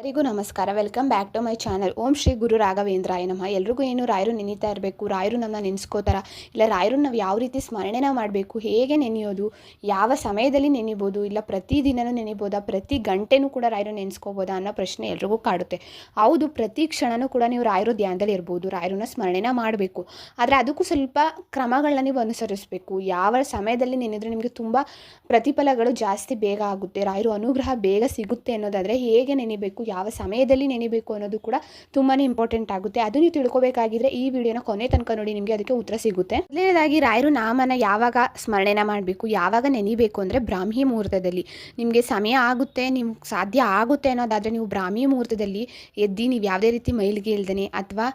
ಎಲ್ಲರಿಗೂ ನಮಸ್ಕಾರ. Welcome back to my channel. ಓಂ ಶ್ರೀ ಗುರು ರಾಘವೇಂದ್ರಾಯ ನಮಃ. ಎಲ್ರಿಗೂ ಏನು ರಾಯರು ನೆನೀತಾ ಇರಬೇಕು, ರಾಯರು ನಮ್ಮನ್ನ ನೆನೆಸ್ಕೋತಾರ, ಇಲ್ಲ ರಾಯರು ನಾವು ಯಾವ ರೀತಿ ಸ್ಮರಣೆನ ಮಾಡಬೇಕು, ಹೇಗೆ ನೆನೆಯೋದು, ಯಾವ ಸಮಯದಲ್ಲಿ ನೆನಿಬೋದು, ಇಲ್ಲ ಪ್ರತಿದಿನವೂ ನೆನಿಬೋದಾ, ಪ್ರತಿ ಗಂಟೆನೂ ಕೂಡ ರಾಯರು ನೆನೆಸ್ಕೋಬೋದಾ ಅನ್ನೋ ಪ್ರಶ್ನೆ ಎಲ್ರಿಗೂ ಕಾಡುತ್ತೆ. ಹೌದು, ಪ್ರತಿ ಕ್ಷಣನೂ ಕೂಡ ನೀವು ರಾಯರು ಧ್ಯಾನದಲ್ಲಿ ಇರ್ಬೋದು, ರಾಯರನ್ನ ಸ್ಮರಣೆನ ಮಾಡಬೇಕು. ಆದರೆ ಅದಕ್ಕೂ ಸ್ವಲ್ಪ ಕ್ರಮಗಳನ್ನ ನೀವು ಅನುಸರಿಸಬೇಕು. ಯಾವ ಸಮಯದಲ್ಲಿ ನೆನೆದ್ರೆ ನಿಮಗೆ ತುಂಬ ಪ್ರತಿಫಲಗಳು ಜಾಸ್ತಿ ಬೇಗ ಆಗುತ್ತೆ, ರಾಯರು ಅನುಗ್ರಹ ಬೇಗ ಸಿಗುತ್ತೆ ಅನ್ನೋದಾದರೆ ಹೇಗೆ ನೆನಿಬೇಕು, ಯಾವ ಸಮಯದಲ್ಲಿ ನೆನಿಬೇಕು ಅನ್ನೋದು ಕೂಡ ತುಂಬಾ ಇಂಪಾರ್ಟೆಂಟ್ ಆಗುತ್ತೆ. ಅದು ನೀವು ತಿಳ್ಕೊಬೇಕಾಗಿದ್ರೆ ಈ ವಿಡಿಯೋನ ಕೊನೆ ತನಕ ನೋಡಿ, ನಿಮಗೆ ಅದಕ್ಕೆ ಉತ್ತರ ಸಿಗುತ್ತೆ. ಮೊದಲನೇದಾಗಿ ರಾಯರು ನಾಮನ ಯಾವಾಗ ಸ್ಮರಣೆನ ಮಾಡಬೇಕು, ಯಾವಾಗ ನೆನಿಬೇಕು ಅಂದರೆ ಬ್ರಾಹ್ಮಿ ಮುಹೂರ್ತದಲ್ಲಿ. ನಿಮಗೆ ಸಮಯ ಆಗುತ್ತೆ, ನಿಮ್ಗೆ ಸಾಧ್ಯ ಆಗುತ್ತೆ ಅನ್ನೋದಾದರೆ ನೀವು ಬ್ರಾಹ್ಮಿ ಮುಹೂರ್ತದಲ್ಲಿ ಎದ್ದು ನೀವು ಯಾವುದೇ ರೀತಿ ಮೈಲಿಗೆ ಇಲ್ದೇ ಅಥವಾ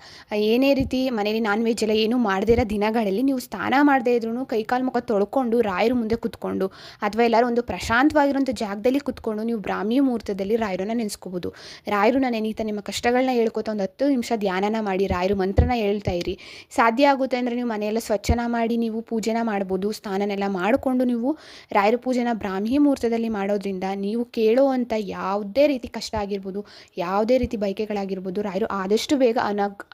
ಏನೇ ರೀತಿ ಮನೇಲಿ ನಾನ್ ವೆಜ್ ಎಲ್ಲ ಏನೂ ಮಾಡದಿರೋ ದಿನಗಳಲ್ಲಿ ನೀವು ಸ್ನಾನ ಮಾಡದೇ ಇದ್ರೂ ಕೈಕಾಲು ಮುಖ ತೊಳ್ಕೊಂಡು ರಾಯರು ಮುಂದೆ ಕುತ್ಕೊಂಡು ಅಥವಾ ಎಲ್ಲರೂ ಒಂದು ಪ್ರಶಾಂತವಾಗಿರೋಂಥ ಜಾಗದಲ್ಲಿ ಕುತ್ಕೊಂಡು ನೀವು ಬ್ರಾಹ್ಮಿ ಮುಹೂರ್ತದಲ್ಲಿ ರಾಯರನ್ನ ನೆನೆಸ್ಕೋಬೋದು. ರಾಯರನ್ನ ನೆನೀತಾ ನಿಮ್ಮ ಕಷ್ಟಗಳನ್ನ ಹೇಳ್ಕೊತ ಒಂದು 10 ನಿಮಿಷ ಧ್ಯಾನನ ಮಾಡಿ, ರಾಯರು ಮಂತ್ರನ ಹೇಳ್ತಾ ಇರಿ. ಸಾಧ್ಯ ಆಗುತ್ತೆ ಅಂದರೆ ನೀವು ಮನೆಯೆಲ್ಲ ಸ್ವಚ್ಛನ ಮಾಡಿ ನೀವು ಪೂಜೆನ ಮಾಡ್ಬೋದು. ಸ್ನಾನನೆಲ್ಲ ಮಾಡಿಕೊಂಡು ನೀವು ರಾಯರ ಪೂಜೆನ ಬ್ರಾಹ್ಮಿ ಮುಹೂರ್ತದಲ್ಲಿ ಮಾಡೋದ್ರಿಂದ ನೀವು ಕೇಳೋವಂಥ ಯಾವುದೇ ರೀತಿ ಕಷ್ಟ ಆಗಿರ್ಬೋದು, ಯಾವುದೇ ರೀತಿ ಬಯಕೆಗಳಾಗಿರ್ಬೋದು, ರಾಯರು ಆದಷ್ಟು ಬೇಗ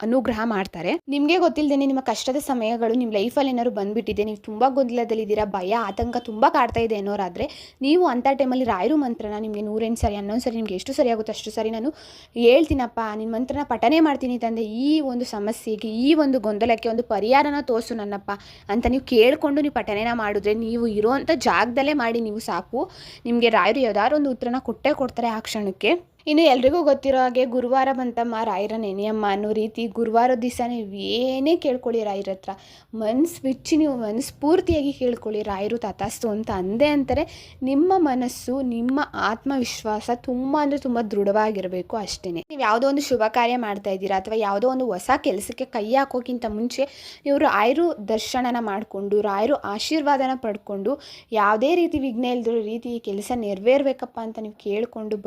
ಅನುಗ್ರಹ ಮಾಡ್ತಾರೆ. ನಿಮಗೆ ಗೊತ್ತಿಲ್ಲದೇನೆ ನಿಮ್ಮ ಕಷ್ಟದ ಸಮಯಗಳು ನಿಮ್ಮ ಲೈಫಲ್ಲಿ ಏನಾದ್ರು ಬಂದುಬಿಟ್ಟಿದೆ, ನೀವು ತುಂಬ ಗೊಂದಲದಲ್ಲಿದ್ದೀರಾ, ಭಯ ಆತಂಕ ತುಂಬ ಕಾಡ್ತಾ ಇದೆ ಅನ್ನೋರಾದರೆ ನೀವು ಅಂಥ ಟೈಮಲ್ಲಿ ರಾಯರು ಮಂತ್ರನ ನಿಮಗೆ 108 ಸರಿ 11 ಸರಿ ನಿಮಗೆ ಎಷ್ಟು ಸರಿ ಆಗುತ್ತೆ ಅಷ್ಟು ಸರಿ ನಾನು ಹೇಳ್ತೀನಪ್ಪ, ನಿನ್ನ ಮಂತ್ರನ ಪಠನೆ ಮಾಡ್ತೀನಿ ತಂದೆ, ಈ ಒಂದು ಸಮಸ್ಯೆಗೆ ಈ ಒಂದು ಗೊಂದಲಕ್ಕೆ ಒಂದು ಪರಿಹಾರನ ತೋರಿಸು ನನ್ನಪ್ಪ ಅಂತ ನೀವು ಕೇಳಿಕೊಂಡು ನೀವು ಪಠನೆನ ಮಾಡಿದ್ರೆ ನೀವು ಇರೋವಂಥ ಜಾಗದಲ್ಲೇ ಮಾಡಿ ನೀವು ಸಾಕು, ನಿಮಗೆ ರಾಯರು ಯಾವ್ದಾದ್ರು ಒಂದು ಉತ್ತರನ ಕೊಟ್ಟೇ ಕೊಡ್ತಾರೆ ಆ ಕ್ಷಣಕ್ಕೆ. ಇನ್ನು ಎಲ್ರಿಗೂ ಗೊತ್ತಿರೋ ಹಾಗೆ ಗುರುವಾರ ಬಂತಮ್ಮ ರಾಯರ ನೆನೆಯಮ್ಮ ಅನ್ನೋ ರೀತಿ ಗುರುವಾರ ದಿವಸ ನೀವು ಏನೇ ಕೇಳ್ಕೊಳ್ಳಿ ರಾಯರ ಹತ್ರ, ಮನಸ್ಸು ಬಿಚ್ಚಿ ನೀವು ಮನಸ್ಫೂರ್ತಿಯಾಗಿ ಕೇಳ್ಕೊಳ್ಳಿ, ರಾಯರು ತಥಾಸ್ತು ಅಂತ ಅಂದೇ ಅಂತಾರೆ. ನಿಮ್ಮ ಮನಸ್ಸು ನಿಮ್ಮ ಆತ್ಮವಿಶ್ವಾಸ ತುಂಬ ಅಂದರೆ ತುಂಬ ದೃಢವಾಗಿರಬೇಕು ಅಷ್ಟೇ. ನೀವು ಯಾವುದೋ ಒಂದು ಶುಭ ಕಾರ್ಯ ಮಾಡ್ತಾ ಇದ್ದೀರಾ ಅಥವಾ ಯಾವುದೋ ಒಂದು ಹೊಸ ಕೆಲಸಕ್ಕೆ ಕೈ ಹಾಕೋಕ್ಕಿಂತ ಮುಂಚೆ ನೀವು ರಾಯರು ದರ್ಶನನ ಮಾಡಿಕೊಂಡು ರಾಯರು ಆಶೀರ್ವಾದನ ಪಡ್ಕೊಂಡು ಯಾವುದೇ ರೀತಿ ವಿಘ್ನ ಇಲ್ದಿರೋ ರೀತಿ ಈ ಕೆಲಸ ನೆರವೇರ್ಬೇಕಪ್ಪ ಅಂತ ನೀವು ಕೇಳಿಕೊಂಡು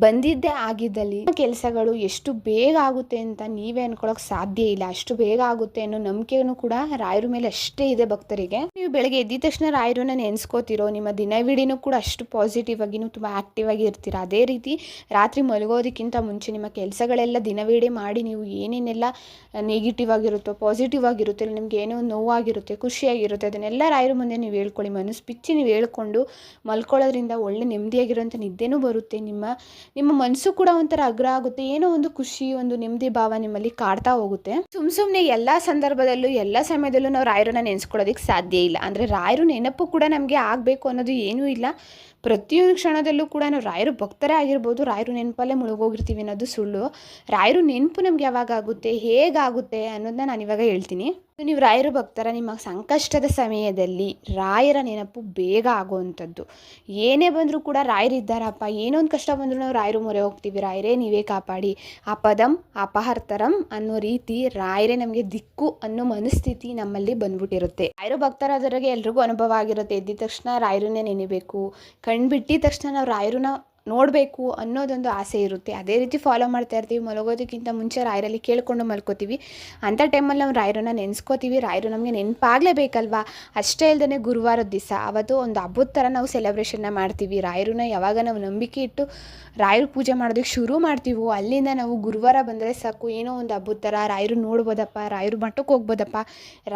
ಬಂದಿದ್ದೇ ಆಗಿದ್ದಲ್ಲಿ ಕೆಲಸಗಳು ಎಷ್ಟು ಬೇಗ ಆಗುತ್ತೆ ಅಂತ ನೀವೇ ಅನ್ಕೊಳ್ಳೋಕೆ ಸಾಧ್ಯ ಇಲ್ಲ. ಅಷ್ಟು ಬೇಗ ಆಗುತ್ತೆ ಅನ್ನೋ ನಂಬಿಕೆನೂ ಕೂಡ ರಾಯರ ಮೇಲೆ ಅಷ್ಟೇ ಇದೆ ಭಕ್ತರಿಗೆ. ನೀವು ಬೆಳಗ್ಗೆ ಎದ್ದ ತಕ್ಷಣ ರಾಯರನ್ನ ನೆನೆಸ್ಕೋತಿರೋ, ನಿಮ್ಮ ದಿನವಿಡೀನೂ ಕೂಡ ಅಷ್ಟು ಪಾಸಿಟಿವ್ ಆಗಿ ನೀವು ತುಂಬ ಆಕ್ಟಿವ್ ಆಗಿ ಇರ್ತೀರ. ಅದೇ ರೀತಿ ರಾತ್ರಿ ಮಲಗೋದಕ್ಕಿಂತ ಮುಂಚೆ ನಿಮ್ಮ ಕೆಲಸಗಳೆಲ್ಲ ದಿನವಿಡೀ ಮಾಡಿ ನೀವು ಏನೇನೆಲ್ಲ ನೆಗೆಟಿವ್ ಆಗಿರುತ್ತೋ ಪಾಸಿಟಿವ್ ಆಗಿರುತ್ತೆ, ನಿಮ್ಗೆ ಏನೋ ನೋವಾಗಿರುತ್ತೆ ಖುಷಿಯಾಗಿರುತ್ತೆ ಅದನ್ನೆಲ್ಲ ರಾಯರ ಮುಂದೆ ನೀವು ಹೇಳ್ಕೊಳ್ಳಿ. ಮನಸ್ಸು ಬಿಚ್ಚಿ ನೀವು ಹೇಳ್ಕೊಂಡು ಮಲ್ಕೊಳ್ಳೋದ್ರಿಂದ ಒಳ್ಳೆ ನೆಮ್ಮದಿಯಾಗಿರೋಂಥ ನಿದ್ದೆನೂ ಬರುತ್ತೆ. ನಿಮ್ಮ ಮನಸ್ಸು ಕೂಡ ಒಂಥರ ಅಗ್ರ ಆಗುತ್ತೆ, ಏನೋ ಒಂದು ಖುಷಿ ಒಂದು ನೆಮ್ಮದಿ ಭಾವ ನಿಮ್ಮಲ್ಲಿ ಕಾಡ್ತಾ ಹೋಗುತ್ತೆ. ಸುಮ್ಮನೆ ಎಲ್ಲ ಸಂದರ್ಭದಲ್ಲೂ ಎಲ್ಲ ಸಮಯದಲ್ಲೂ ನಾವು ರಾಯರನ್ನ ನೆನೆಸ್ಕೊಳ್ಳೋದಕ್ಕೆ ಸಾಧ್ಯ ಇಲ್ಲ. ಅಂದರೆ ರಾಯರು ನೆನಪು ಕೂಡ ನಮಗೆ ಆಗಬೇಕು ಅನ್ನೋದು ಏನೂ ಇಲ್ಲ. ಪ್ರತಿಯೊಂದು ಕ್ಷಣದಲ್ಲೂ ಕೂಡ ನಾವು ರಾಯರು ಭಕ್ತರೇ ಆಗಿರ್ಬೋದು, ರಾಯರು ನೆನಪಲ್ಲೇ ಮುಳುಗೋಗಿರ್ತೀವಿ ಅನ್ನೋದು ಸುಳ್ಳು. ರಾಯರು ನೆನಪು ನಮ್ಗೆ ಯಾವಾಗ ಆಗುತ್ತೆ, ಹೇಗಾಗುತ್ತೆ ಅನ್ನೋದನ್ನ ನಾನು ಇವಾಗ ಹೇಳ್ತೀನಿ. ನೀವು ರಾಯರು ಭಕ್ತರ, ನಿಮ್ಮ ಸಂಕಷ್ಟದ ಸಮಯದಲ್ಲಿ ರಾಯರ ನೆನಪು ಬೇಗ ಆಗುವಂಥದ್ದು. ಏನೇ ಬಂದರೂ ಕೂಡ ರಾಯರಿದ್ದಾರಪ್ಪ, ಏನೋ ಒಂದು ಕಷ್ಟ ಬಂದರೂ ನಾವು ರಾಯರು ಮೊರೆ ಹೋಗ್ತೀವಿ, ರಾಯರೇ ನೀವೇ ಕಾಪಾಡಿ, ಅಪದಂ ಅಪಹರ್ತರಂ ಅನ್ನೋ ರೀತಿ ರಾಯರೇ ನಮಗೆ ದಿಕ್ಕು ಅನ್ನೋ ಮನಸ್ಥಿತಿ ನಮ್ಮಲ್ಲಿ ಬಂದ್ಬಿಟ್ಟಿರುತ್ತೆ. ರಾಯರು ಭಕ್ತರಾದವರಿಗೆ ಎಲ್ರಿಗೂ ಅನುಭವ ಆಗಿರುತ್ತೆ. ಎದ್ದಿದ ತಕ್ಷಣ ರಾಯರನ್ನೇ ನೆನೆಬೇಕು, ಕಣ್ಬಿಟ್ಟಿದ ತಕ್ಷಣ ನಾವು ರಾಯರನ್ನ ನೋಡಬೇಕು ಅನ್ನೋದೊಂದು ಆಸೆ ಇರುತ್ತೆ. ಅದೇ ರೀತಿ ಫಾಲೋ ಮಾಡ್ತಾ ಇರ್ತೀವಿ. ಮಲಗೋದಕ್ಕಿಂತ ಮುಂಚೆ ರಾಯರಲ್ಲಿ ಕೇಳ್ಕೊಂಡು ಮಲ್ಕೋತೀವಿ. ಅಂಥ ಟೈಮಲ್ಲಿ ನಾವು ರಾಯರನ್ನ ನೆನೆಸ್ಕೋತೀವಿ. ರಾಯರು ನಮಗೆ ನೆನಪಾಗಲೇಬೇಕಲ್ವಾ. ಅಷ್ಟೇ ಇಲ್ಲದೇ ಗುರುವಾರದ ದಿವಸ ಅವತ್ತು ಒಂದು ಹಬ್ಬದ ಥರ ನಾವು ಸೆಲೆಬ್ರೇಷನ್ನ ಮಾಡ್ತೀವಿ. ರಾಯರನ್ನ ಯಾವಾಗ ನಾವು ನಂಬಿಕೆ ಇಟ್ಟು ರಾಯರು ಪೂಜೆ ಮಾಡೋದಕ್ಕೆ ಶುರು ಮಾಡ್ತೀವೋ ಅಲ್ಲಿಂದ ನಾವು ಗುರುವಾರ ಬಂದರೆ ಸಾಕು, ಏನೋ ಒಂದು ಹಬ್ಬದ ಥರ ರಾಯರು ನೋಡ್ಬೋದಪ್ಪ, ರಾಯರು ಮಠಕ್ಕೆ ಹೋಗ್ಬೋದಪ್ಪ,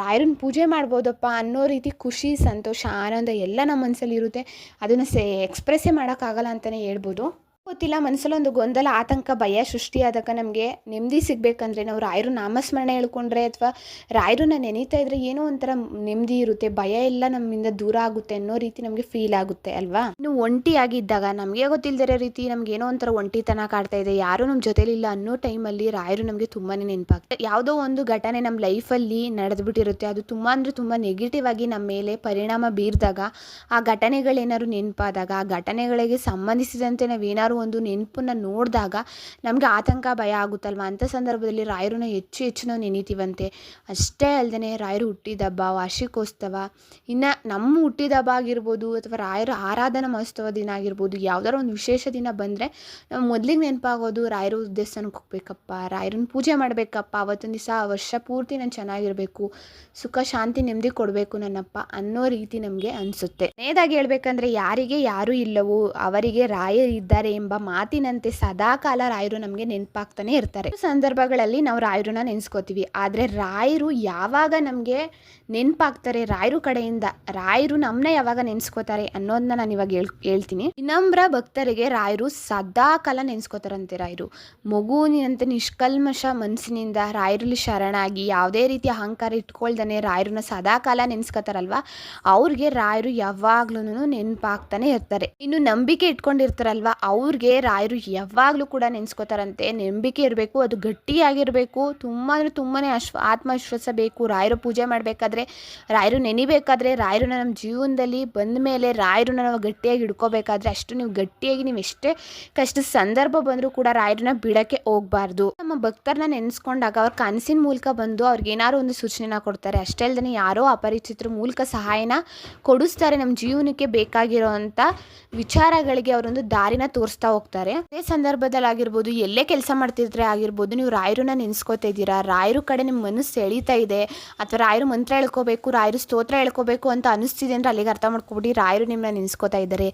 ರಾಯರನ್ನ ಪೂಜೆ ಮಾಡ್ಬೋದಪ್ಪ ಅನ್ನೋ ರೀತಿ ಖುಷಿ ಸಂತೋಷ ಆನಂದ ಎಲ್ಲ ನಮ್ಮ ಮನಸ್ಸಲ್ಲಿ ಇರುತ್ತೆ. ಅದನ್ನು ಎಕ್ಸ್ಪ್ರೆಸ್ಸೇ ಮಾಡೋಕ್ಕಾಗಲ್ಲ ಅಂತಲೇ ಹೇಳ್ಬೋದು. ಗೊತ್ತಿಲ್ಲ, ಮನಸ್ಸಲ್ಲಿ ಒಂದು ಗೊಂದಲ ಆತಂಕ ಭಯ ಸೃಷ್ಟಿಯಾದಾಗ ನಮಗೆ ನೆಮ್ಮದಿ ಸಿಗಬೇಕಂದ್ರೆ ನಾವು ರಾಯರು ನಾಮಸ್ಮರಣೆ ಹೇಳ್ಕೊಂಡ್ರೆ ಅಥವಾ ರಾಯರನ್ನ ನೆನೀತಾ ಇದ್ರೆ ಏನೋ ಒಂಥರ ನೆಮ್ಮದಿ ಇರುತ್ತೆ, ಭಯ ಎಲ್ಲ ನಮ್ಮಿಂದ ದೂರ ಆಗುತ್ತೆ ಅನ್ನೋ ರೀತಿ ನಮಗೆ ಫೀಲ್ ಆಗುತ್ತೆ ಅಲ್ವಾ. ಇನ್ನು ಒಂಟಿಯಾಗಿದ್ದಾಗ ನಮಗೆ ಗೊತ್ತಿಲ್ಲದಿರೋ ರೀತಿ ನಮ್ಗೆ ಏನೋ ಒಂಥರ ಒಂಟಿತನ ಕಾಡ್ತಾ ಇದೆ, ಯಾರೂ ನಮ್ಮ ಜೊತೆಲಿಲ್ಲ ಅನ್ನೋ ಟೈಮಲ್ಲಿ ರಾಯರು ನಮಗೆ ತುಂಬಾ ನೆನಪಾಗ್ತದೆ. ಯಾವುದೋ ಒಂದು ಘಟನೆ ನಮ್ಮ ಲೈಫಲ್ಲಿ ನಡೆದ್ಬಿಟ್ಟಿರುತ್ತೆ, ಅದು ತುಂಬ ಅಂದರೆ ತುಂಬ ನೆಗೆಟಿವ್ ಆಗಿ ನಮ್ಮ ಮೇಲೆ ಪರಿಣಾಮ ಬೀರಿದಾಗ, ಆ ಘಟನೆಗಳೇನಾದ್ರು ನೆನಪಾದಾಗ, ಆ ಘಟನೆಗಳಿಗೆ ಸಂಬಂಧಿಸಿದಂತೆ ನಾವೇನಾದ್ರು ಒಂದು ನೆನಪನ್ನ ನೋಡಿದಾಗ ನಮಗೆ ಆತಂಕ ಭಯ ಆಗುತ್ತಲ್ವ. ಅಂಥ ಸಂದರ್ಭದಲ್ಲಿ ರಾಯರನ್ನ ಹೆಚ್ಚು ನಾವು ನೆನೀತೀವಂತೆ. ಅಷ್ಟೇ ಅಲ್ಲದೆ ರಾಯರು ಹುಟ್ಟಿದ ಹಬ್ಬ, ವಾರ್ಷಿಕೋತ್ಸವ, ಇನ್ನು ನಮ್ಮ ಹುಟ್ಟಿದ ಹಬ್ಬ ಆಗಿರ್ಬೋದು ಅಥವಾ ರಾಯರ ಆರಾಧನಾ ಮಹೋತ್ಸವ ದಿನ ಆಗಿರ್ಬೋದು, ಯಾವ್ದಾದ್ರು ಒಂದು ವಿಶೇಷ ದಿನ ಬಂದರೆ ನಾವು ಮೊದಲಿಗೆ ನೆನಪಾಗೋದು ರಾಯರು ದೇವಸ್ಥಾನಕ್ಕೆ ಹೋಗ್ಬೇಕಪ್ಪ, ರಾಯರನ್ನ ಪೂಜೆ ಮಾಡಬೇಕಪ್ಪ, ಅವತ್ತಿನ ದಿವಸ ವರ್ಷ ಪೂರ್ತಿ ನಾನು ಚೆನ್ನಾಗಿರಬೇಕು, ಸುಖ ಶಾಂತಿ ನೆಮ್ಮದಿ ಕೊಡಬೇಕು ನನ್ನಪ್ಪ ಅನ್ನೋ ರೀತಿ ನಮಗೆ ಅನಿಸುತ್ತೆ. ನೇದಾಗಿ ಹೇಳ್ಬೇಕಂದ್ರೆ ಯಾರಿಗೆ ಯಾರೂ ಇಲ್ಲವೋ ಅವರಿಗೆ ರಾಯರಿದ್ದಾರೆ ಎಂಬ ಮಾತಿನಂತೆ ಸದಾಕಾಲ ರಾಯರು ನಮಗೆ ನೆನಪಾಗ್ತಾನೆ ಇರ್ತಾರೆ. ಸಂದರ್ಭಗಳಲ್ಲಿ ನಾವು ರಾಯರನ್ನ ನೆನೆಸ್ಕೋತೀವಿ, ಆದರೆ ರಾಯರು ಯಾವಾಗ ನಮಗೆ ನೆನಪಾಗ್ತಾರೆ ರಾಯರು ಕಡೆಯಿಂದ, ರಾಯರು ನಮ್ಮನ್ನ ಯಾವಾಗ ನೆನೆಸ್ಕೋತಾರೆ ಅನ್ನೋದನ್ನ ನಾನು ಇವಾಗ ಹೇಳ್ತೀನಿ. ವಿನಮ್ರ ಭಕ್ತರಿಗೆ ರಾಯರು ಸದಾಕಾಲ ನೆನೆಸ್ಕೋತಾರಂತೆ. ರಾಯರು ಮಗುವಿನಂತೆ ನಿಷ್ಕಲ್ಮಶ ಮನಸ್ಸಿನಿಂದ ರಾಯರಲ್ಲಿ ಶರಣಾಗಿ ಯಾವುದೇ ರೀತಿಯ ಅಹಂಕಾರ ಇಟ್ಕೊಳ್ದಾನೆ ರಾಯರನ್ನ ಸದಾಕಾಲ ನೆನೆಸ್ಕೋತಾರಲ್ವ, ಅವ್ರಿಗೆ ರಾಯರು ಯಾವಾಗ್ಲೂ ನೆನಪಾಗ್ತಾನೆ ಇರ್ತಾರೆ. ಇನ್ನು ನಂಬಿಕೆ ಇಟ್ಕೊಂಡಿರ್ತಾರಲ್ವ, ಅವ್ರಿಗೆ ರಾಯರು ಯಾವಾಗಲೂ ಕೂಡ ನೆನೆಸ್ಕೋತಾರಂತೆ. ನಂಬಿಕೆ ಇರಬೇಕು, ಅದು ಗಟ್ಟಿಯಾಗಿರಬೇಕು, ತುಂಬ ಅಂದರೆ ತುಂಬಾ ಆತ್ಮವಿಶ್ವಾಸ ಬೇಕು. ರಾಯರು ಪೂಜೆ ಮಾಡಬೇಕಾದ್ರೆ, ರಾಯರು ನೆನಿಬೇಕಾದ್ರೆ, ರಾಯರನ್ನ ನಮ್ಮ ಜೀವನದಲ್ಲಿ ಬಂದ ಮೇಲೆ ರಾಯರನ್ನ ನಾವು ಗಟ್ಟಿಯಾಗಿ ಹಿಡ್ಕೋಬೇಕಾದ್ರೆ, ಅಷ್ಟು ನೀವು ಗಟ್ಟಿಯಾಗಿ ನೀವು ಎಷ್ಟೇ ಕಷ್ಟ ಸಂದರ್ಭ ಬಂದರೂ ಕೂಡ ರಾಯರನ್ನ ಬಿಡೋಕ್ಕೆ ಹೋಗಬಾರ್ದು. ನಮ್ಮ ಭಕ್ತರನ್ನ ನೆನೆಸ್ಕೊಂಡಾಗ ಅವ್ರ ಕನಸಿನ ಮೂಲಕ ಬಂದು ಅವ್ರಿಗೆ ಏನಾದ್ರು ಒಂದು ಸೂಚನೆನ ಕೊಡ್ತಾರೆ. ಅಷ್ಟೇ ಅಲ್ಲದೆ ಯಾರೋ ಅಪರಿಚಿತರ ಮೂಲಕ ಸಹಾಯನ ಕೊಡಿಸ್ತಾರೆ. ನಮ್ಮ ಜೀವನಕ್ಕೆ ಬೇಕಾಗಿರೋವಂಥ ವಿಚಾರಗಳಿಗೆ ಅವರೊಂದು ದಾರಿನ ತೋರಿಸ್ತಾ ಹೋಗ್ತಾರೆ. ಅದೇ ಸಂದರ್ಭದಲ್ಲಿ ಆಗಿರ್ಬೋದು, ಎಲ್ಲೇ ಕೆಲಸ ಮಾಡ್ತಿದ್ರೆ ಆಗಿರ್ಬೋದು, ನೀವು ರಾಯರನ್ನ ನೆನೆಸ್ಕೋತಾ ಇದ್ದೀರಾ, ರಾಯರು ಕಡೆ ನಿಮ್ಮ ಮನಸ್ಸು ಸೆಳೀತಾ ಇದೆ, ಅಥವಾ ರಾಯರು ಮಂತ್ರ ಹೇಳ್ಕೋಬೇಕು, ರಾಯರು ಸ್ತೋತ್ರ ಹೇಳ್ಕೋಬೇಕು ಅಂತ ಅನಿಸ್ತಿದೆ ಅಂದರೆ ಅಲ್ಲಿಗೆ ಅರ್ಥ ಮಾಡ್ಕೊಬಿಡಿ ರಾಯರು ನಿಮ್ಮನ್ನ ನೆನೆಸ್ಕೋತಾ ಇದ್ದಾರೆ.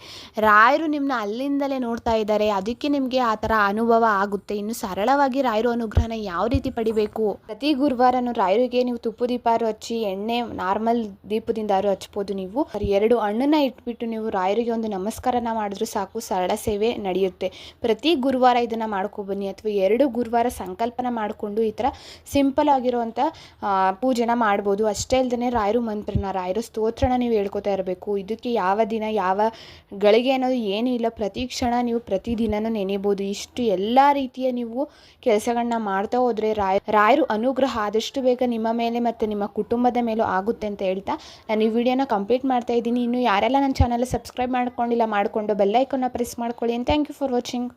ರಾಯರು ನಿಮ್ಮನ್ನ ಅಲ್ಲಿಂದಲೇ ನೋಡ್ತಾ ಇದ್ದಾರೆ, ಅದಕ್ಕೆ ನಿಮಗೆ ಆ ಥರ ಅನುಭವ ಆಗುತ್ತೆ. ಇನ್ನು ಸರಳವಾಗಿ ರಾಯರು ಅನುಗ್ರಹನ ಯಾವ ರೀತಿ ಪಡಿಬೇಕು? ಪ್ರತಿ ಗುರುವಾರನೂ ರಾಯರಿಗೆ ನೀವು ತುಪ್ಪ ದೀಪಾರು ಹಚ್ಚಿ, ಎಣ್ಣೆ ನಾರ್ಮಲ್ ದೀಪದಿಂದಾರು ಹಚ್ಬೋದು. ನೀವು 2 ಹಣ್ಣನ್ನ ಇಟ್ಬಿಟ್ಟು ನೀವು ರಾಯರಿಗೆ ಒಂದು ನಮಸ್ಕಾರನ ಮಾಡಿದ್ರು ಸಾಕು, ಸರಳ ಸೇವೆ ನಡೆಯುತ್ತೆ. ಪ್ರತಿ ಗುರುವಾರ ಇದನ್ನು ಮಾಡ್ಕೊಬನ್ನಿ, ಅಥವಾ 2 ಗುರುವಾರ ಸಂಕಲ್ಪನ ಮಾಡಿಕೊಂಡು ಈ ಥರ ಸಿಂಪಲ್ ಆಗಿರುವಂಥ ಪೂಜೆನ ಮಾಡ್ಬೋದು. ಅಷ್ಟೇ ಅಲ್ಲದೆ ರಾಯರು ಮಂತ್ರನ, ರಾಯರು ಸ್ತೋತ್ರನ ನೀವು ಹೇಳ್ಕೊತಾ ಇರಬೇಕು. ಇದಕ್ಕೆ ಯಾವ ದಿನ ಯಾವ ಗಳಿಗೆ ಅನ್ನೋದು ಏನೂ ಇಲ್ಲ, ಪ್ರತಿ ಕ್ಷಣ ನೀವು ಪ್ರತಿದಿನನೂ ನೆನೆಬೋದು. ಇಷ್ಟು ಎಲ್ಲ ರೀತಿಯ ನೀವು ಕೆಲಸಗಳನ್ನ ಮಾಡ್ತಾ ಹೋದರೆ ರಾಯರು ಅನುಗ್ರಹ ಆದಷ್ಟು ಬೇಗ ನಿಮ್ಮ ಮೇಲೆ ಮತ್ತು ನಿಮ್ಮ ಕುಟುಂಬದ ಮೇಲೂ ಆಗುತ್ತೆ ಅಂತ ಹೇಳ್ತಾ ನಾನು ಈ ವಿಡಿಯೋನ ಕಂಪ್ಲೀಟ್ ಮಾಡ್ತಾ ಇದ್ದೀನಿ. ಇನ್ನು ಯಾರೆಲ್ಲ ನನ್ನ ಚಾನಲ್ ಸಬ್ಸ್ಕ್ರೈಬ್ ಮಾಡ್ಕೊಂಡಿಲ್ಲ, ಮಾಡಿಕೊಂಡು ಬೆಲ್ ಐಕಾನ್ನ ಪ್ರೆಸ್ ಮಾಡ್ಕೊಳ್ಳಿ. Thank you for watching.